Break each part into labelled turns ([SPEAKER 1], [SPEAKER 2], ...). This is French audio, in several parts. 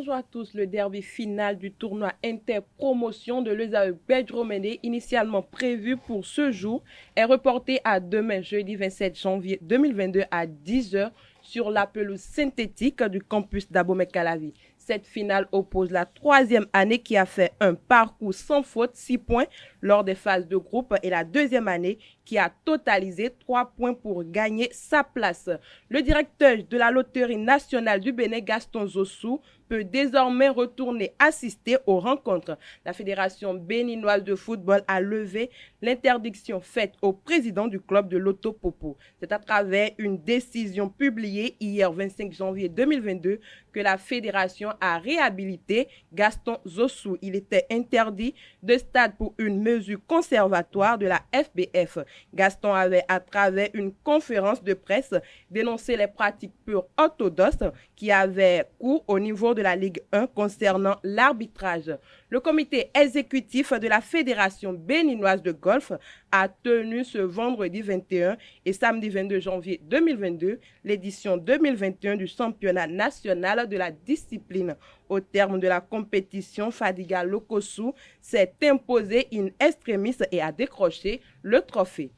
[SPEAKER 1] Bonjour à tous. Le derby final du tournoi interpromotion de l'ESAE Bedjro-Médé, initialement prévu pour ce jour, est reporté à demain, jeudi 27 janvier 2022 à 10 h sur la pelouse synthétique du campus d'Abomey-Calavi. Cette finale oppose la troisième année qui a fait un parcours sans faute, 6 points lors des phases de groupe, et la deuxième année qui a totalisé 3 points pour gagner sa place. Le directeur de la Loterie nationale du Bénin, Gaston Zossou, peut désormais retourner assister aux rencontres. La Fédération béninoise de football a levé l'interdiction faite au président du club de Loto Popo. C'est à travers une décision publiée hier 25 janvier 2022 que la fédération a réhabilité Gaston Zossou. Il était interdit de stade pour une mesure conservatoire de la FBF. Gaston avait, à travers une conférence de presse, dénoncé les pratiques pures orthodoxes qui avaient cours au niveau de la Ligue 1 concernant l'arbitrage. Le comité exécutif de la Fédération béninoise de golf a tenu ce vendredi 21 et samedi 22 janvier 2022 l'édition 2021 du championnat national de la discipline. Au terme de la compétition, Fadiga Lokosu s'est imposé in extremis et a décroché le trophée.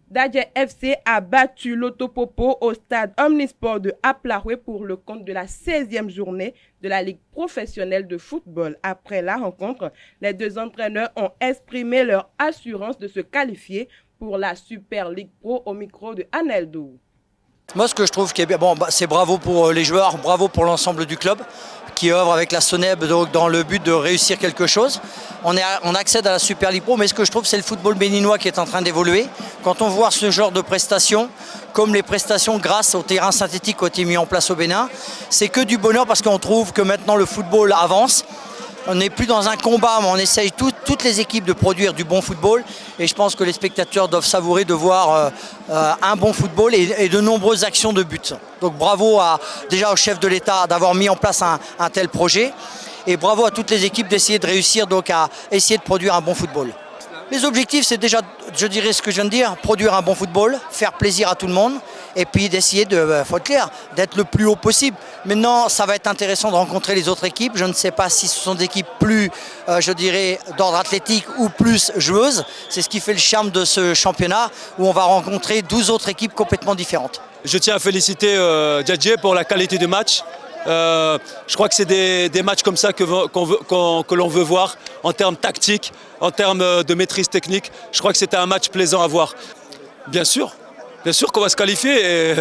[SPEAKER 1] Dadje FC a battu Loto Popo au stade Omnisport de Aplaoué pour le compte de la 16e journée de la Ligue professionnelle de football. Après la rencontre, les deux entraîneurs ont exprimé leur assurance de se qualifier pour la Super League Pro au micro de Aneldo.
[SPEAKER 2] Moi, ce que je trouve qui est bien, c'est bravo pour les joueurs, bravo pour l'ensemble du club qui œuvre avec la SONEB dans le but de réussir quelque chose. On accède à la Super League Pro, mais ce que je trouve, c'est le football béninois qui est en train d'évoluer. Quand on voit ce genre de prestations, comme les prestations grâce au terrain synthétique qui ont été mis en place au Bénin, c'est que du bonheur parce qu'on trouve que maintenant le football avance. On n'est plus dans un combat, mais on essaye toutes les équipes de produire du bon football. Et je pense que les spectateurs doivent savourer de voir un bon football et de nombreuses actions de but. Donc bravo déjà au chef de l'État d'avoir mis en place un tel projet. Et bravo à toutes les équipes d'essayer de réussir donc à essayer de produire un bon football. Les objectifs, c'est déjà, je dirais ce que je viens de dire, produire un bon football, faire plaisir à tout le monde, et puis d'essayer faut être clair, d'être le plus haut possible. Maintenant, ça va être intéressant de rencontrer les autres équipes. Je ne sais pas si ce sont des équipes plus, je dirais, d'ordre athlétique ou plus joueuses. C'est ce qui fait le charme de ce championnat, où on va rencontrer 12 autres équipes complètement différentes.
[SPEAKER 3] Je tiens à féliciter Dadje pour la qualité du match. Je crois que c'est des matchs comme ça que l'on veut voir en termes tactiques, en termes de maîtrise technique. Je crois que c'était un match plaisant à voir. Bien sûr qu'on va se qualifier.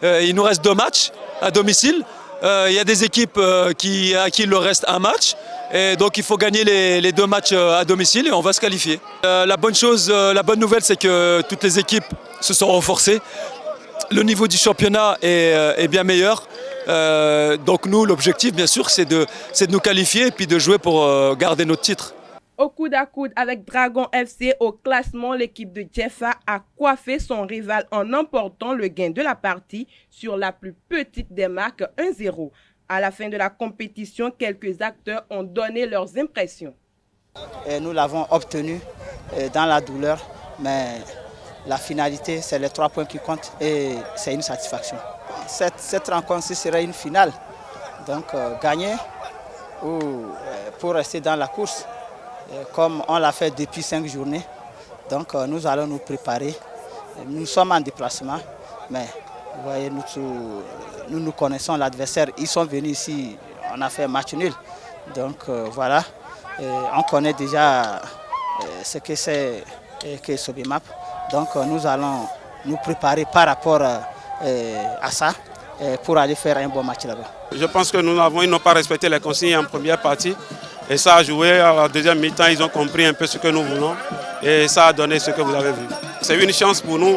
[SPEAKER 3] Il nous reste 2 matchs à domicile. Il y a des équipes à qui il leur reste un match. Et donc il faut gagner les 2 matchs à domicile et on va se qualifier. La bonne nouvelle, c'est que toutes les équipes se sont renforcées. Le niveau du championnat est bien meilleur. Donc nous, l'objectif, bien sûr, c'est de nous qualifier et puis de jouer pour garder notre titre.
[SPEAKER 1] Au coude à coude avec Dragon FC au classement, l'équipe de Jeffa a coiffé son rival en emportant le gain de la partie sur la plus petite des marques, 1-0. À la fin de la compétition, quelques acteurs ont donné leurs impressions.
[SPEAKER 4] Et nous l'avons obtenu dans la douleur, mais la finalité, c'est les 3 points qui comptent et c'est une satisfaction. Cette rencontre-ci serait une finale, donc gagner ou pour rester dans la course, comme on l'a fait depuis 5 journées. Donc nous allons nous préparer. Nous sommes en déplacement, mais vous voyez, nous connaissons l'adversaire. Ils sont venus ici, on a fait match nul. Donc voilà, on connaît déjà ce que c'est que Sobimap. Donc nous allons nous préparer par rapport à ça pour aller faire un bon match là-bas.
[SPEAKER 5] Je pense que ils n'ont pas respecté les consignes en première partie et ça a joué. En deuxième mi-temps, ils ont compris un peu ce que nous voulons et ça a donné ce que vous avez vu. C'est une chance pour nous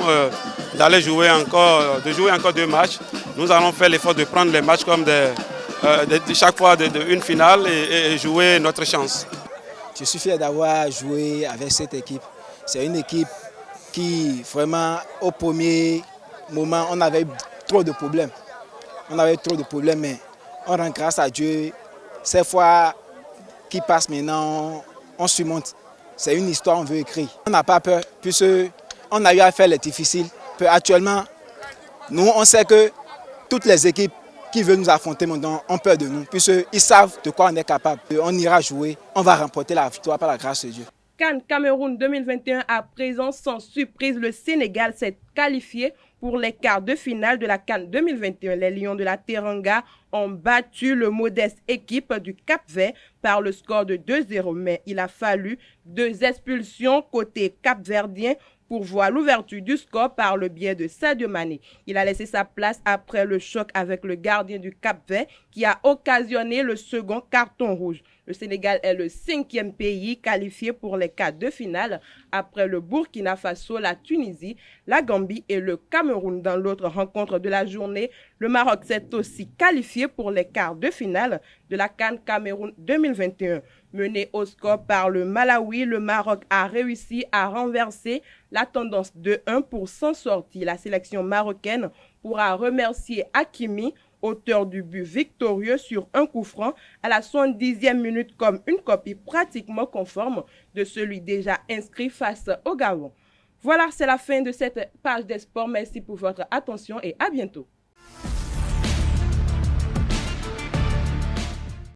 [SPEAKER 5] d'aller jouer encore 2 matchs. Nous allons faire l'effort de prendre les matchs comme chaque fois une finale et jouer notre chance.
[SPEAKER 6] Je suis fier d'avoir joué avec cette équipe. C'est une équipe qui vraiment au premier moment on avait trop de problèmes. Mais on rend grâce à Dieu. Ces fois qui passent maintenant, on surmonte. C'est une histoire qu'on veut écrire. On n'a pas peur puisqu'on a eu à faire les difficiles. Actuellement, nous on sait que toutes les équipes qui veulent nous affronter maintenant ont peur de nous, puisqu'ils savent de quoi on est capable. On ira jouer, on va remporter la victoire par la grâce de Dieu.
[SPEAKER 1] CAN Cameroun 2021, à présent, sans surprise, le Sénégal s'est qualifié pour les quarts de finale de la CAN 2021. Les Lions de la Teranga ont battu le modeste équipe du Cap-Vert par le score de 2-0. Mais il a fallu 2 expulsions côté cap-verdien pour voir l'ouverture du score par le biais de Sadio Mané. Il a laissé sa place après le choc avec le gardien du Cap-Vert qui a occasionné le second carton rouge. Le Sénégal est le 5e pays qualifié pour les quarts de finale après le Burkina Faso, la Tunisie, la Gambie et le Cameroun. Dans l'autre rencontre de la journée, le Maroc s'est aussi qualifié pour les quarts de finale de la CAN Cameroun 2021. Mené au score par le Malawi, le Maroc a réussi à renverser la tendance de 1 pour s'en sortir. La sélection marocaine pourra remercier Hakimi, auteur du but victorieux sur un coup franc à la 70e minute, comme une copie pratiquement conforme de celui déjà inscrit face au Gabon. Voilà, c'est la fin de cette page des sports. Merci pour votre attention et à bientôt.